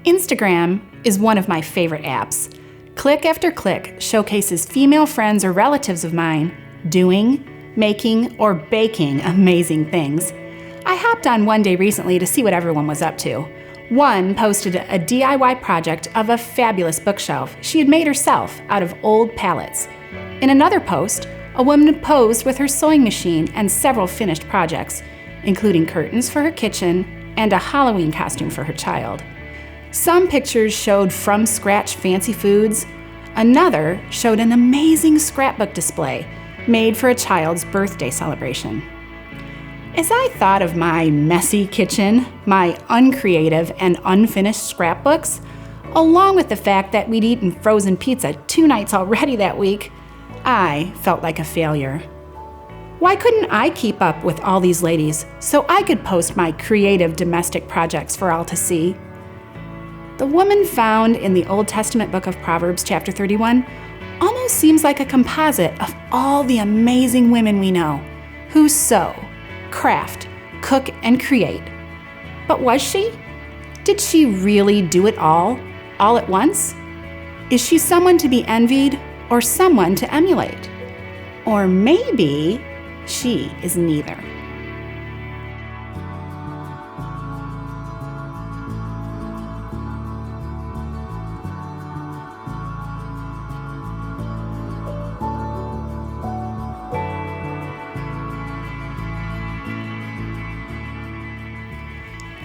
Instagram is one of my favorite apps. Click after click showcases female friends or relatives of mine doing, making, or baking amazing things. I hopped on one day recently to see what everyone was up to. One posted a DIY project of a fabulous bookshelf she had made herself out of old pallets. In another post, a woman posed with her sewing machine and several finished projects, including curtains for her kitchen and a Halloween costume for her child. Some pictures showed from-scratch fancy foods. Another showed an amazing scrapbook display made for a child's birthday celebration. As I thought of my messy kitchen, my uncreative and unfinished scrapbooks, along with the fact that we'd eaten frozen pizza 2 nights already that week, I felt like a failure. Why couldn't I keep up with all these ladies so I could post my creative domestic projects for all to see? The woman found in the Old Testament book of Proverbs, chapter 31, almost seems like a composite of all the amazing women we know who sew, craft, cook, and create. But was she? Did she really do it all at once? Is she someone to be envied or someone to emulate? Or maybe she is neither.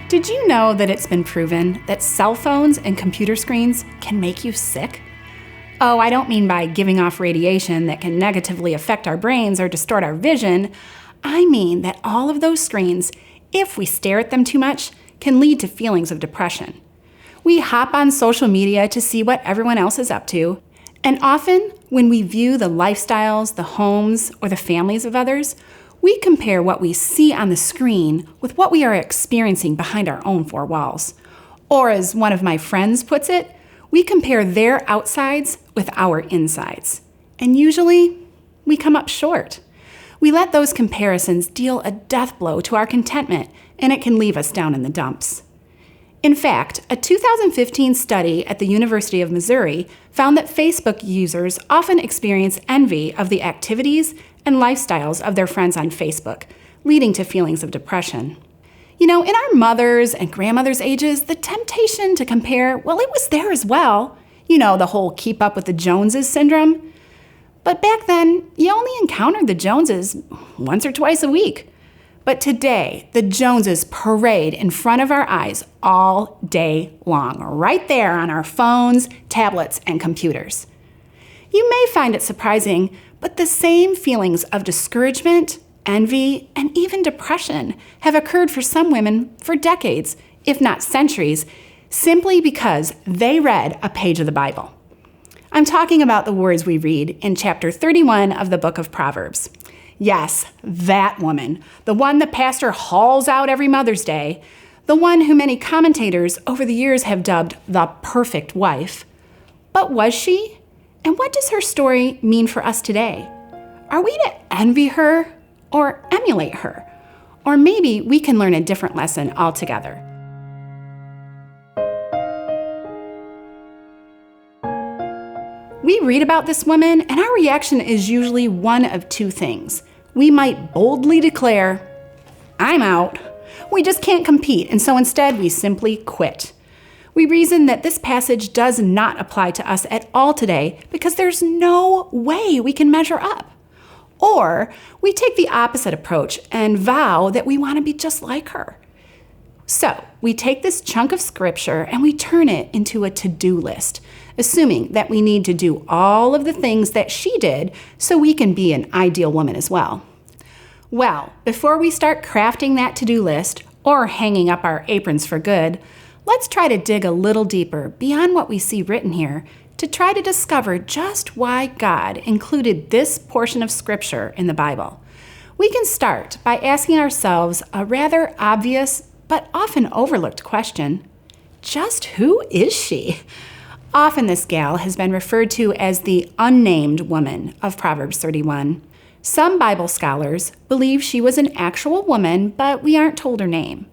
Did you know that it's been proven that cell phones and computer screens can make you sick? Oh, I don't mean by giving off radiation that can negatively affect our brains or distort our vision. I mean that all of those screens, if we stare at them too much, can lead to feelings of depression. We hop on social media to see what everyone else is up to, and often when we view the lifestyles, the homes, or the families of others, we compare what we see on the screen with what we are experiencing behind our own 4 walls. Or as one of my friends puts it, we compare their outsides with our insides. And usually, we come up short. We let those comparisons deal a death blow to our contentment, and it can leave us down in the dumps. In fact, a 2015 study at the University of Missouri found that Facebook users often experience envy of the activities and lifestyles of their friends on Facebook, leading to feelings of depression. You know, in our mothers' and grandmothers' ages, the temptation to compare, well, it was there as well. You know, the whole keep up with the Joneses syndrome. But back then, you only encountered the Joneses once or twice a week. But today, the Joneses parade in front of our eyes all day long, right there on our phones, tablets, and computers. You may find it surprising, but the same feelings of discouragement, envy, and even depression have occurred for some women for decades, if not centuries, simply because they read a page of the Bible. I'm talking about the words we read in chapter 31 of the book of Proverbs. Yes, that woman, the one the pastor hauls out every Mother's Day, the one who many commentators over the years have dubbed the perfect wife. But was she? And what does her story mean for us today? Are we to envy her or emulate her? Or maybe we can learn a different lesson altogether. We read about this woman, and our reaction is usually one of 2 things. We might boldly declare, "I'm out. We just can't compete," and so instead we simply quit. We reason that this passage does not apply to us at all today because there's no way we can measure up. Or we take the opposite approach and vow that we want to be just like her. So we take this chunk of scripture and we turn it into a to-do list, assuming that we need to do all of the things that she did so we can be an ideal woman as well. Well, before we start crafting that to-do list or hanging up our aprons for good, let's try to dig a little deeper beyond what we see written here to try to discover just why God included this portion of scripture in the Bible. We can start by asking ourselves a rather obvious but often overlooked question. Just who is she? Often this gal has been referred to as the unnamed woman of Proverbs 31. Some Bible scholars believe she was an actual woman, but we aren't told her name.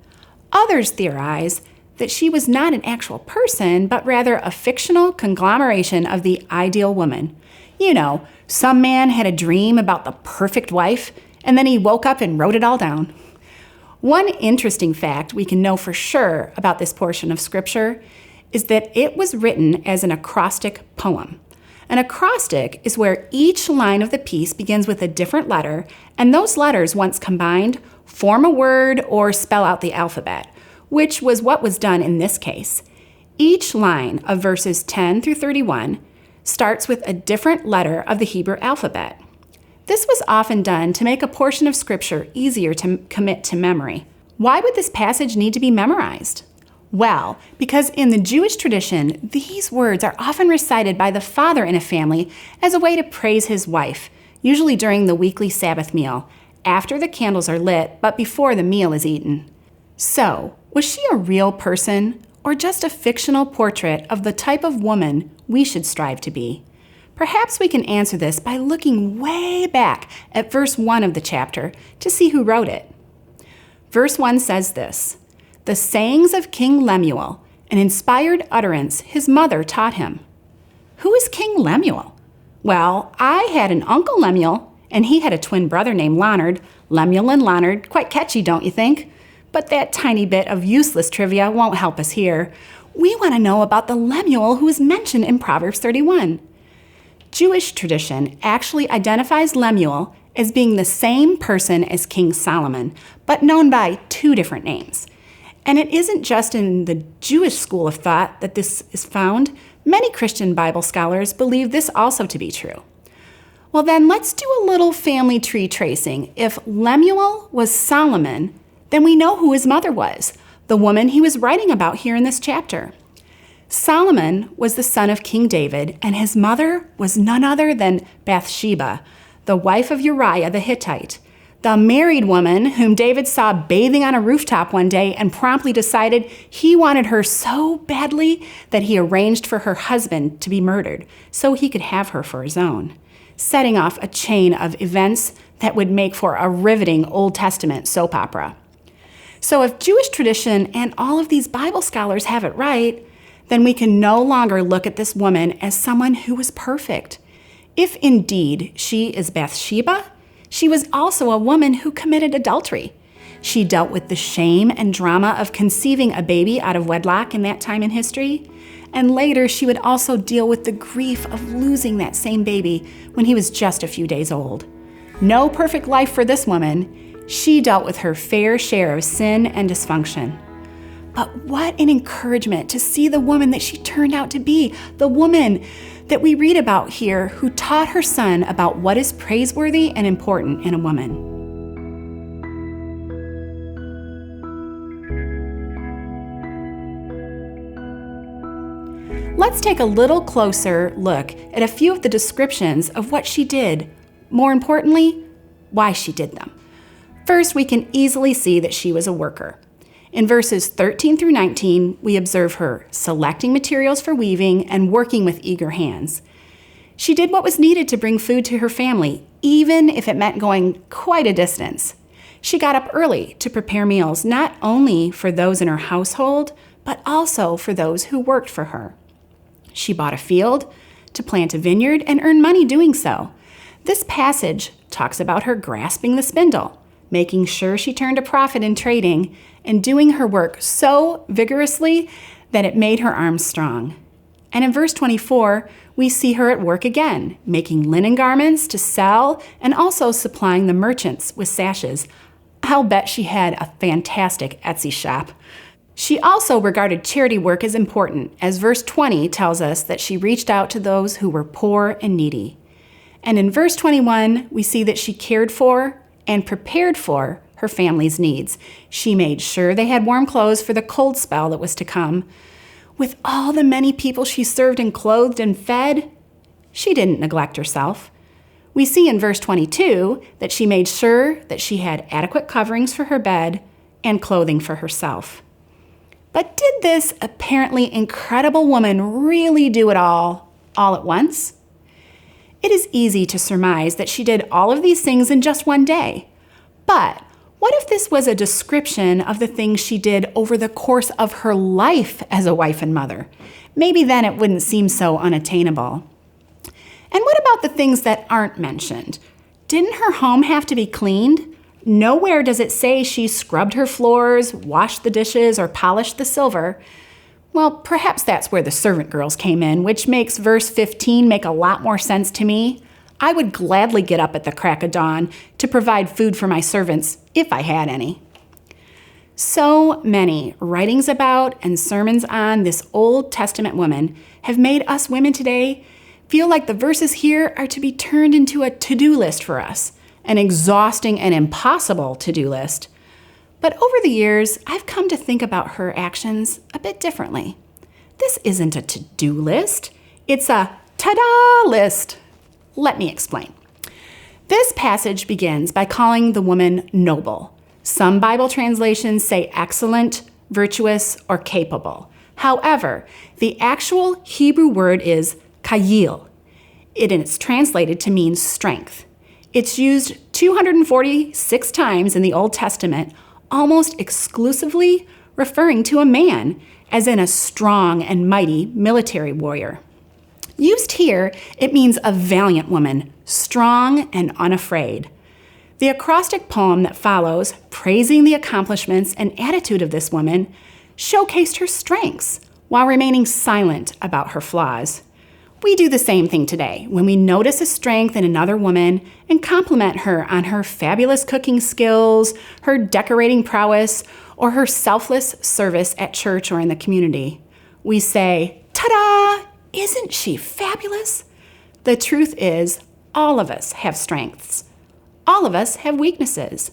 Others theorize that she was not an actual person, but rather a fictional conglomeration of the ideal woman. You know, some man had a dream about the perfect wife, and then he woke up and wrote it all down. One interesting fact we can know for sure about this portion of Scripture is that it was written as an acrostic poem. An acrostic is where each line of the piece begins with a different letter, and those letters, once combined, form a word or spell out the alphabet, which was what was done in this case. Each line of verses 10 through 31 starts with a different letter of the Hebrew alphabet. This was often done to make a portion of Scripture easier to commit to memory. Why would this passage need to be memorized? Well, because in the Jewish tradition, these words are often recited by the father in a family as a way to praise his wife, usually during the weekly Sabbath meal, after the candles are lit, but before the meal is eaten. So, was she a real person, or just a fictional portrait of the type of woman we should strive to be? Perhaps we can answer this by looking way back at verse 1 of the chapter to see who wrote it. Verse 1 says this, "The sayings of King Lemuel, an inspired utterance his mother taught him." Who is King Lemuel? Well, I had an uncle Lemuel, and he had a twin brother named Leonard. Lemuel and Leonard, quite catchy, don't you think? But that tiny bit of useless trivia won't help us here. We want to know about the Lemuel who is mentioned in Proverbs 31. Jewish tradition actually identifies Lemuel as being the same person as King Solomon, but known by two different names. And it isn't just in the Jewish school of thought that this is found. Many Christian Bible scholars believe this also to be true. Well then, let's do a little family tree tracing. If Lemuel was Solomon, then we know who his mother was, the woman he was writing about here in this chapter. Solomon was the son of King David, and his mother was none other than Bathsheba, the wife of Uriah the Hittite, the married woman whom David saw bathing on a rooftop one day and promptly decided he wanted her so badly that he arranged for her husband to be murdered so he could have her for his own, setting off a chain of events that would make for a riveting Old Testament soap opera. So if Jewish tradition and all of these Bible scholars have it right, then we can no longer look at this woman as someone who was perfect. If indeed she is Bathsheba, she was also a woman who committed adultery. She dealt with the shame and drama of conceiving a baby out of wedlock in that time in history, and later she would also deal with the grief of losing that same baby when he was just a few days old. No perfect life for this woman. She dealt with her fair share of sin and dysfunction. But what an encouragement to see the woman that she turned out to be, the woman that we read about here who taught her son about what is praiseworthy and important in a woman. Let's take a little closer look at a few of the descriptions of what she did. More importantly, why she did them. First, we can easily see that she was a worker. In verses 13 through 19, we observe her selecting materials for weaving and working with eager hands. She did what was needed to bring food to her family, even if it meant going quite a distance. She got up early to prepare meals, not only for those in her household, but also for those who worked for her. She bought a field to plant a vineyard and earn money doing so. This passage talks about her grasping the spindle, making sure she turned a profit in trading, and doing her work so vigorously that it made her arms strong. And in verse 24, we see her at work again, making linen garments to sell and also supplying the merchants with sashes. I'll bet she had a fantastic Etsy shop. She also regarded charity work as important, as verse 20 tells us that she reached out to those who were poor and needy. And in verse 21, we see that she cared for and prepared for her family's needs. She made sure they had warm clothes for the cold spell that was to come. With all the many people she served and clothed and fed, she didn't neglect herself. We see in verse 22 that she made sure that she had adequate coverings for her bed and clothing for herself. But did this apparently incredible woman really do it all at once? It is easy to surmise that she did all of these things in just one day. But What if this was a description of the things she did over the course of her life as a wife and mother? Maybe then it wouldn't seem so unattainable. And what about the things that aren't mentioned? Didn't her home have to be cleaned? Nowhere does it say she scrubbed her floors, washed the dishes, or polished the silver. Well, perhaps that's where the servant girls came in, which makes verse 15 make a lot more sense to me. I would gladly get up at the crack of dawn to provide food for my servants, if I had any. So many writings about and sermons on this Old Testament woman have made us women today feel like the verses here are to be turned into a to-do list for us, an exhausting and impossible to-do list. But over the years, I've come to think about her actions a bit differently. This isn't a to-do list, it's a ta-da list. Let me explain. This passage begins by calling the woman noble. Some Bible translations say excellent, virtuous, or capable. However, the actual Hebrew word is kayil. It is translated to mean strength. It's used 246 times in the Old Testament, almost exclusively referring to a man, as in a strong and mighty military warrior. Used here, it means a valiant woman, strong and unafraid. The acrostic poem that follows, praising the accomplishments and attitude of this woman, showcased her strengths while remaining silent about her flaws. We do the same thing today when we notice a strength in another woman and compliment her on her fabulous cooking skills, her decorating prowess, or her selfless service at church or in the community. We say, ta-da! Isn't she fabulous? The truth is, all of us have strengths. All of us have weaknesses.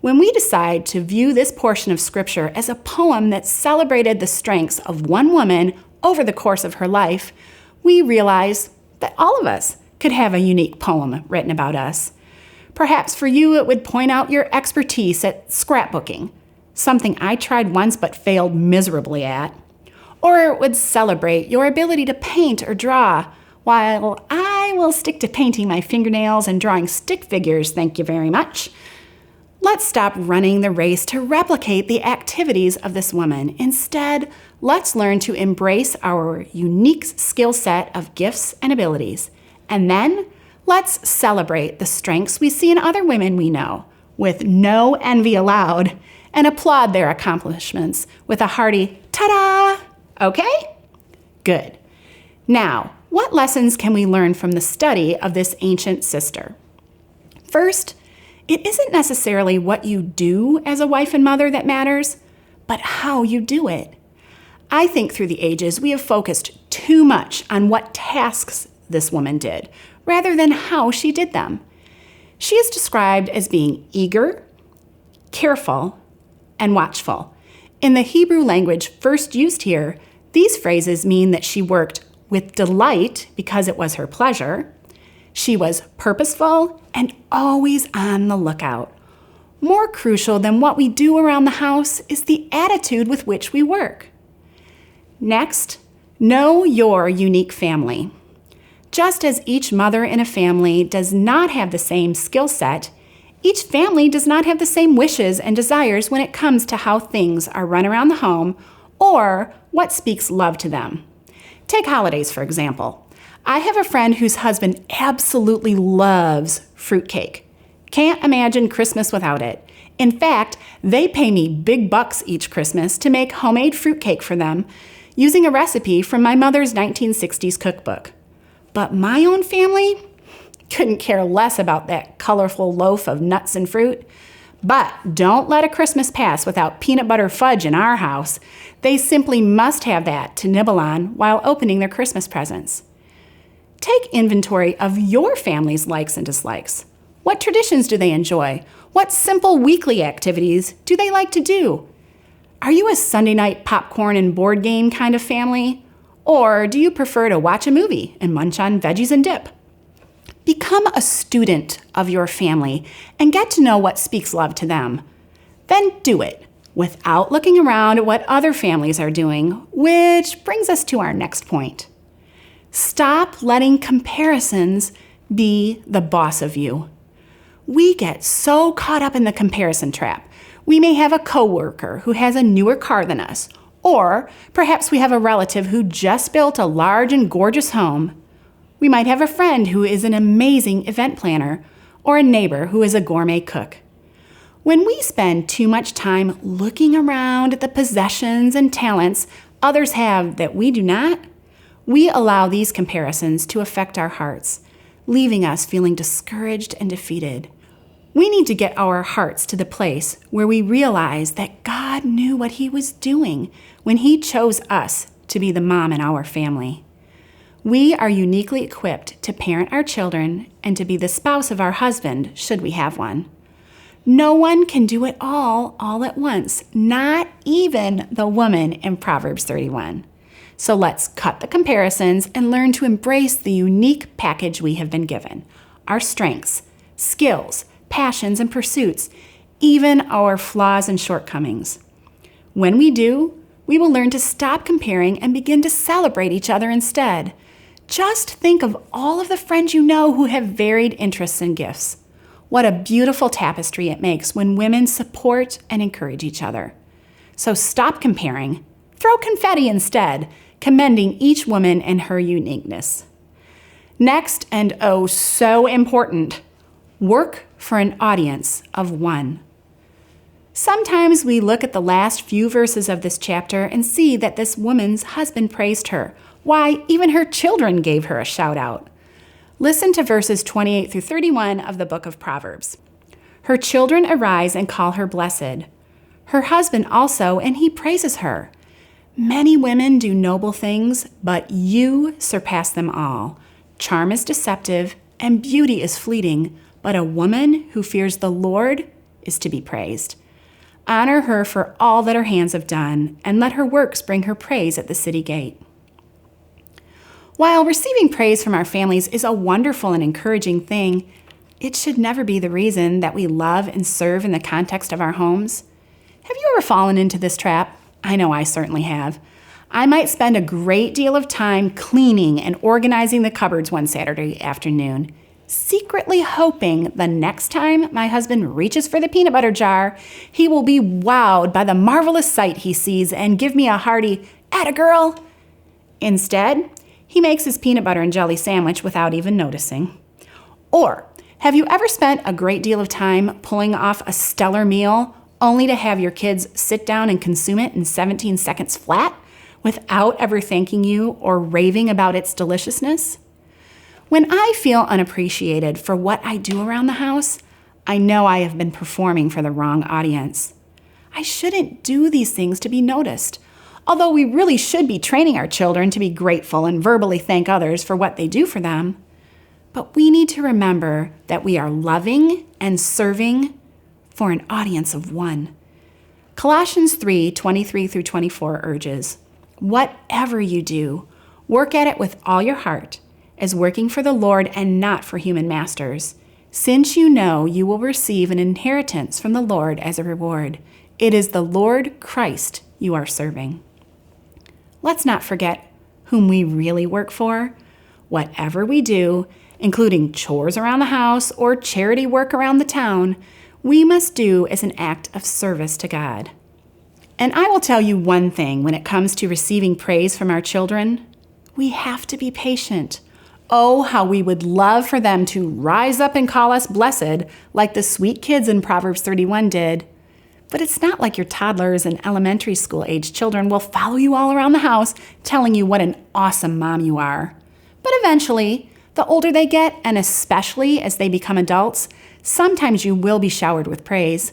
When we decide to view this portion of Scripture as a poem that celebrated the strengths of one woman over the course of her life, we realize that all of us could have a unique poem written about us. Perhaps for you, it would point out your expertise at scrapbooking, something I tried once but failed miserably at. Or it would celebrate your ability to paint or draw, while I will stick to painting my fingernails and drawing stick figures, thank you very much. Let's stop running the race to replicate the activities of this woman. Instead, let's learn to embrace our unique skill set of gifts and abilities. And then, let's celebrate the strengths we see in other women we know, with no envy allowed, and applaud their accomplishments with a hearty ta-da! Okay? Good. Now, what lessons can we learn from the study of this ancient sister? First, it isn't necessarily what you do as a wife and mother that matters, but how you do it. I think through the ages, we have focused too much on what tasks this woman did, rather than how she did them. She is described as being eager, careful, and watchful. In the Hebrew language first used here, these phrases mean that she worked with delight because it was her pleasure. She was purposeful and always on the lookout. More crucial than what we do around the house is the attitude with which we work. Next, know your unique family. Just as each mother in a family does not have the same skill set, each family does not have the same wishes and desires when it comes to how things are run around the home or what speaks love to them. Take holidays, for example. I have a friend whose husband absolutely loves fruitcake. Can't imagine Christmas without it. In fact, they pay me big bucks each Christmas to make homemade fruitcake for them using a recipe from my mother's 1960s cookbook. But my own family couldn't care less about that colorful loaf of nuts and fruit. But don't let a Christmas pass without peanut butter fudge in our house. They simply must have that to nibble on while opening their Christmas presents. Take inventory of your family's likes and dislikes. What traditions do they enjoy? What simple weekly activities do they like to do? Are you a Sunday night popcorn and board game kind of family? Or do you prefer to watch a movie and munch on veggies and dip? Become a student of your family and get to know what speaks love to them. Then do it without looking around at what other families are doing, which brings us to our next point. Stop letting comparisons be the boss of you. We get so caught up in the comparison trap. We may have a coworker who has a newer car than us, or perhaps we have a relative who just built a large and gorgeous home. We might have a friend who is an amazing event planner, or a neighbor who is a gourmet cook. When we spend too much time looking around at the possessions and talents others have that we do not, we allow these comparisons to affect our hearts, leaving us feeling discouraged and defeated. We need to get our hearts to the place where we realize that God knew what He was doing when He chose us to be the mom in our family. We are uniquely equipped to parent our children and to be the spouse of our husband, should we have one. No one can do it all at once, not even the woman in Proverbs 31. So let's cut the comparisons and learn to embrace the unique package we have been given, our strengths, skills, passions, and pursuits, even our flaws and shortcomings. When we do, we will learn to stop comparing and begin to celebrate each other instead. Just think of all of the friends you know who have varied interests and gifts. What a beautiful tapestry it makes when women support and encourage each other. So stop comparing. Throw confetti instead, commending each woman and her uniqueness. Next, and oh so important, work for an audience of one. Sometimes we look at the last few verses of this chapter and see that this woman's husband praised her. Why, even her children gave her a shout out. Listen to verses 28 through 31 of the book of Proverbs. Her children arise and call her blessed. Her husband also, and he praises her. Many women do noble things, but you surpass them all. Charm is deceptive, and beauty is fleeting, but a woman who fears the Lord is to be praised. Honor her for all that her hands have done, and let her works bring her praise at the city gate. While receiving praise from our families is a wonderful and encouraging thing, it should never be the reason that we love and serve in the context of our homes. Have you ever fallen into this trap? I know I certainly have. I might spend a great deal of time cleaning and organizing the cupboards one Saturday afternoon, secretly hoping the next time my husband reaches for the peanut butter jar, he will be wowed by the marvelous sight he sees and give me a hearty, "Atta girl!" Instead, he makes his peanut butter and jelly sandwich without even noticing. Or, have you ever spent a great deal of time pulling off a stellar meal only to have your kids sit down and consume it in 17 seconds flat without ever thanking you or raving about its deliciousness? When I feel unappreciated for what I do around the house, I know I have been performing for the wrong audience. I shouldn't do these things to be noticed. Although we really should be training our children to be grateful and verbally thank others for what they do for them. But we need to remember that we are loving and serving for an audience of one. Colossians 3:23 through 24 urges, "Whatever you do, work at it with all your heart, as working for the Lord and not for human masters, since you know you will receive an inheritance from the Lord as a reward. It is the Lord Christ you are serving." Let's not forget whom we really work for. Whatever we do, including chores around the house or charity work around the town, we must do as an act of service to God. And I will tell you one thing when it comes to receiving praise from our children. We have to be patient. Oh, how we would love for them to rise up and call us blessed like the sweet kids in Proverbs 31 did. But it's not like your toddlers and elementary school age children will follow you all around the house telling you what an awesome mom you are. But eventually, the older they get, and especially as they become adults, sometimes you will be showered with praise.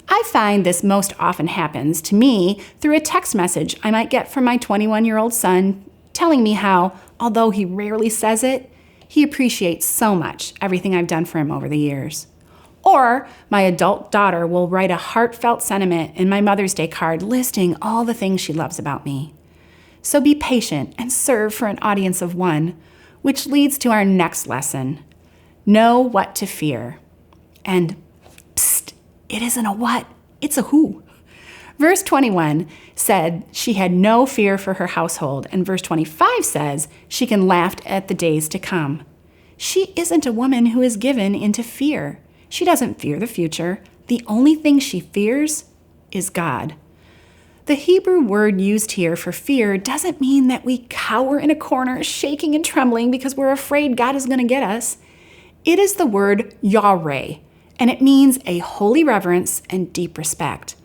I find this most often happens to me through a text message I might get from my 21-year-old son telling me how, although he rarely says it, he appreciates so much everything I've done for him over the years. Or my adult daughter will write a heartfelt sentiment in my Mother's Day card listing all the things she loves about me. So be patient and serve for an audience of one, which leads to our next lesson. Know what to fear. And psst, it isn't a what, it's a who. Verse 21 said she had no fear for her household, and verse 25 says she can laugh at the days to come. She isn't a woman who is given into fear. She doesn't fear the future. The only thing she fears is God. The Hebrew word used here for fear doesn't mean that we cower in a corner, shaking and trembling because we're afraid God is going to get us. It is the word Yahweh, and it means a holy reverence and deep respect.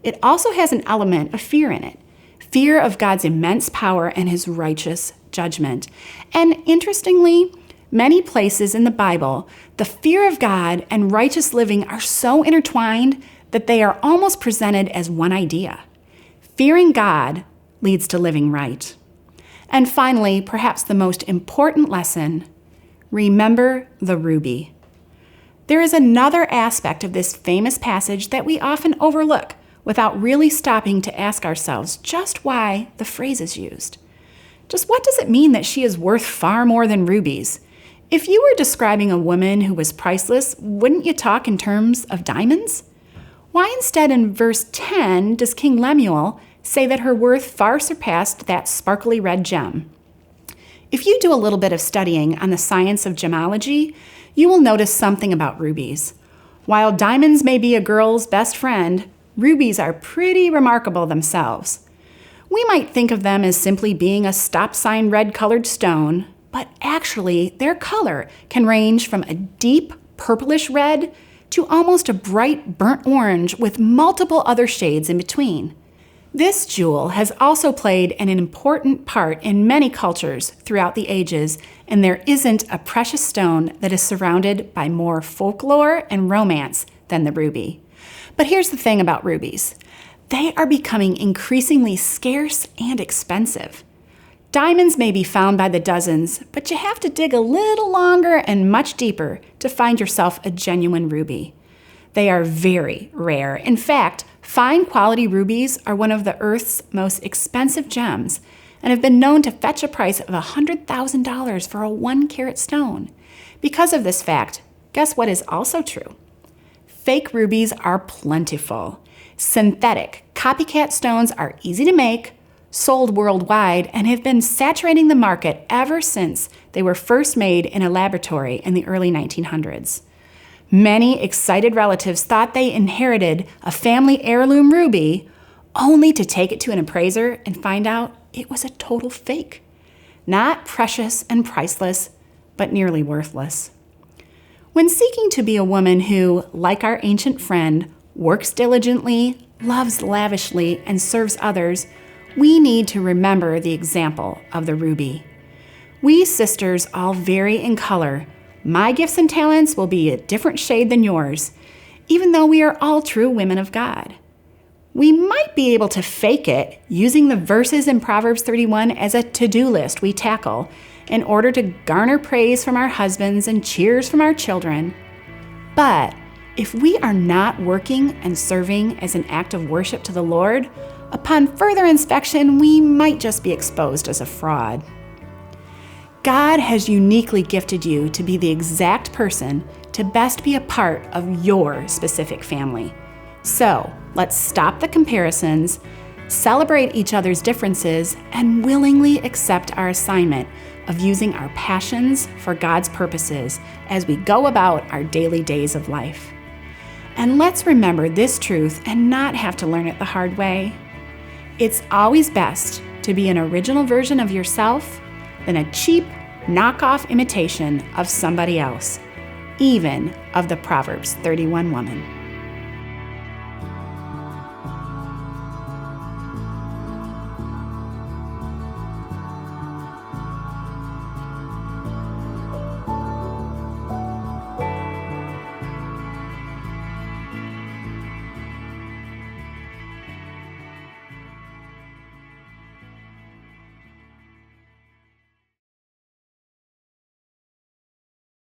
It also has an element of fear in it, fear of God's immense power and his righteous judgment. And interestingly, many places in the Bible, the fear of God and righteous living are so intertwined that they are almost presented as one idea. Fearing God leads to living right. And finally, perhaps the most important lesson, remember the ruby. There is another aspect of this famous passage that we often overlook without really stopping to ask ourselves just why the phrase is used. Just what does it mean that she is worth far more than rubies? If you were describing a woman who was priceless, wouldn't you talk in terms of diamonds? Why instead in verse 10 does King Lemuel say that her worth far surpassed that sparkly red gem? If you do a little bit of studying on the science of gemology, you will notice something about rubies. While diamonds may be a girl's best friend, rubies are pretty remarkable themselves. We might think of them as simply being a stop sign red-colored stone, but actually their color can range from a deep purplish red to almost a bright burnt orange with multiple other shades in between. This jewel has also played an important part in many cultures throughout the ages, and there isn't a precious stone that is surrounded by more folklore and romance than the ruby. But here's the thing about rubies. They are becoming increasingly scarce and expensive. Diamonds may be found by the dozens, but you have to dig a little longer and much deeper to find yourself a genuine ruby. They are very rare. In fact, fine quality rubies are one of the Earth's most expensive gems and have been known to fetch a price of $100,000 for a 1-carat stone. Because of this fact, guess what is also true? Fake rubies are plentiful. Synthetic, copycat stones are easy to make, sold worldwide, and have been saturating the market ever since they were first made in a laboratory in the early 1900s. Many excited relatives thought they inherited a family heirloom ruby, only to take it to an appraiser and find out it was a total fake. Not precious and priceless, but nearly worthless. When seeking to be a woman who, like our ancient friend, works diligently, loves lavishly, and serves others, we need to remember the example of the ruby. We sisters all vary in color. My gifts and talents will be a different shade than yours, even though we are all true women of God. We might be able to fake it using the verses in Proverbs 31 as a to-do list we tackle in order to garner praise from our husbands and cheers from our children. But if we are not working and serving as an act of worship to the Lord, upon further inspection, we might just be exposed as a fraud. God has uniquely gifted you to be the exact person to best be a part of your specific family. So let's stop the comparisons, celebrate each other's differences, and willingly accept our assignment of using our passions for God's purposes as we go about our daily days of life. And let's remember this truth and not have to learn it the hard way. It's always best to be an original version of yourself than a cheap, knockoff imitation of somebody else, even of the Proverbs 31 woman.